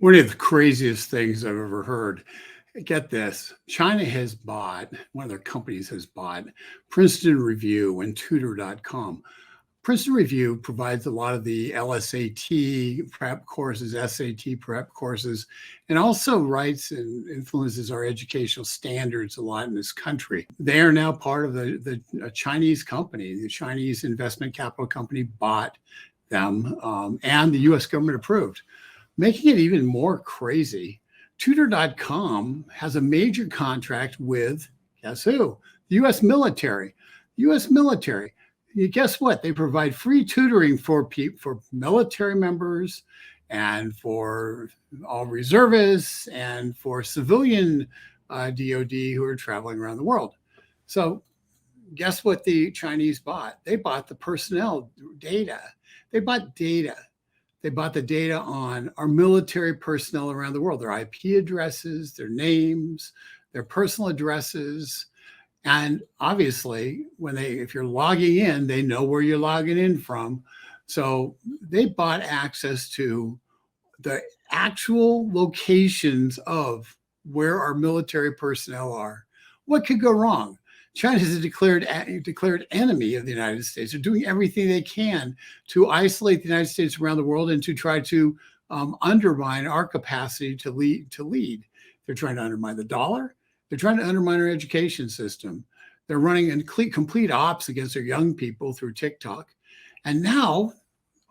One of the craziest things I've ever heard. Get this. China has bought, one of their companies has bought Princeton Review and Tutor.com. Princeton Review provides a lot of the LSAT prep courses, SAT prep courses, and also writes and influences our educational standards a lot in this country. They are now part of the Chinese company. The Chinese investment capital company bought them, and the US government approved. Making it even more crazy, Tutor.com has a major contract with, guess who? The US military. US military. Guess what? They provide free tutoring for military members and for all reservists and for civilian DoD who are traveling around the world. So guess what the Chinese bought? They bought the personnel data. They bought data. They bought the data on our military personnel around the world, their IP addresses, their names, their personal addresses. And obviously, if you're logging in, they know where you're logging in from. So they bought access to the actual locations of where our military personnel are. What could go wrong? China is a declared enemy of the United States. They're doing everything they can to isolate the United States around the world and to try to undermine our capacity to lead. They're trying to undermine the dollar. They're trying to undermine our education system. They're running complete ops against our young people through TikTok. And now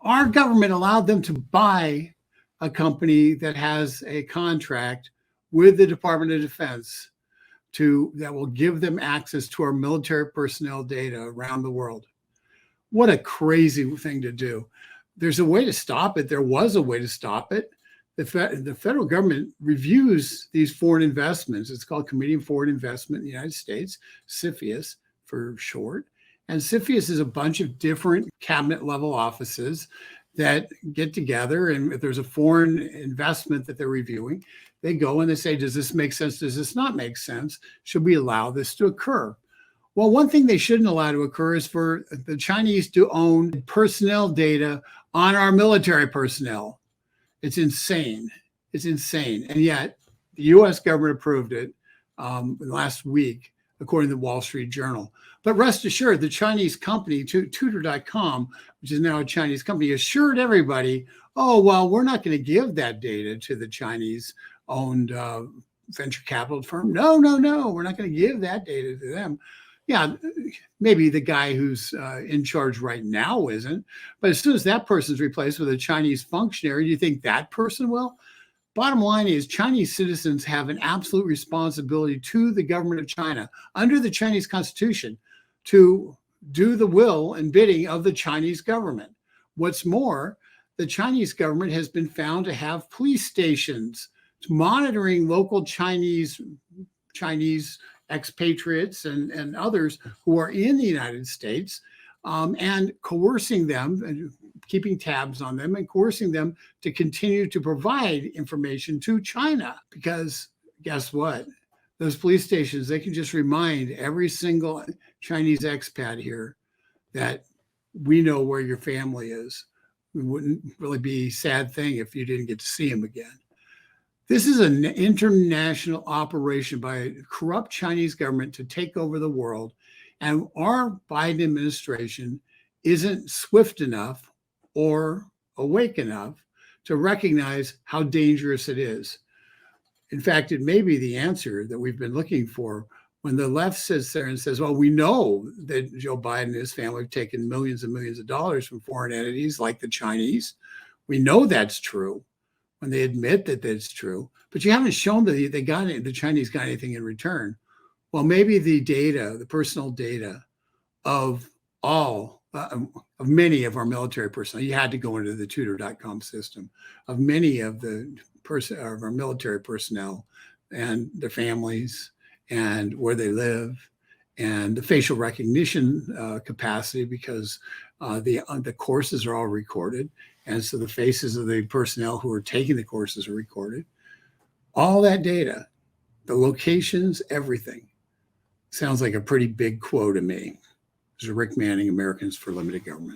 our government allowed them to buy a company that has a contract with the Department of Defense that will give them access to our military personnel data around the world. What a crazy thing to do. There's a way to stop it. There was a way to stop it. The federal government reviews these foreign investments. It's called Committee on Foreign Investment in the United States, CFIUS for short. And CFIUS is a bunch of different cabinet level offices that get together. And if there's a foreign investment that they're reviewing, they go and they say, does this make sense? Does this not make sense? Should we allow this to occur? Well, one thing they shouldn't allow to occur is for the Chinese to own personnel data on our military personnel. It's insane. It's insane. And yet the US government approved it last week, according to the Wall Street Journal. But rest assured, the Chinese company, Tutor.com, which is now a Chinese company, assured everybody, oh, well, we're not going to give that data to the Chinese-owned venture capital firm. No, we're not going to give that data to them. Yeah, maybe the guy who's in charge right now isn't, but as soon as that person's replaced with a Chinese functionary, do you think that person will? Bottom line is Chinese citizens have an absolute responsibility to the government of China under the Chinese Constitution to do the will and bidding of the Chinese government. What's more, the Chinese government has been found to have police stations monitoring local Chinese expatriates and others who are in the United States and coercing them and keeping tabs on them and coercing them to continue to provide information to China. Because guess what? Those police stations, they can just remind every single Chinese expat here that we know where your family is. It wouldn't really be a sad thing if you didn't get to see them again. This is an international operation by a corrupt Chinese government to take over the world. And our Biden administration isn't swift enough or awake enough to recognize how dangerous it is. In fact, it may be the answer that we've been looking for when the left sits there and says, well, we know that Joe Biden and his family have taken millions and millions of dollars from foreign entities like the Chinese. We know that's true. When they admit that that's true, but you haven't shown that the Chinese got anything in return. Well, maybe the data, the personal data of many of our military personnel, you had to go into the Tutor.com system, of many of our military personnel and their families and where they live and the facial recognition capacity, because the courses are all recorded. And so the faces of the personnel who are taking the courses are recorded. All that data, the locations, everything. Sounds like a pretty big quote to me. This is Rick Manning, Americans for Limited Government.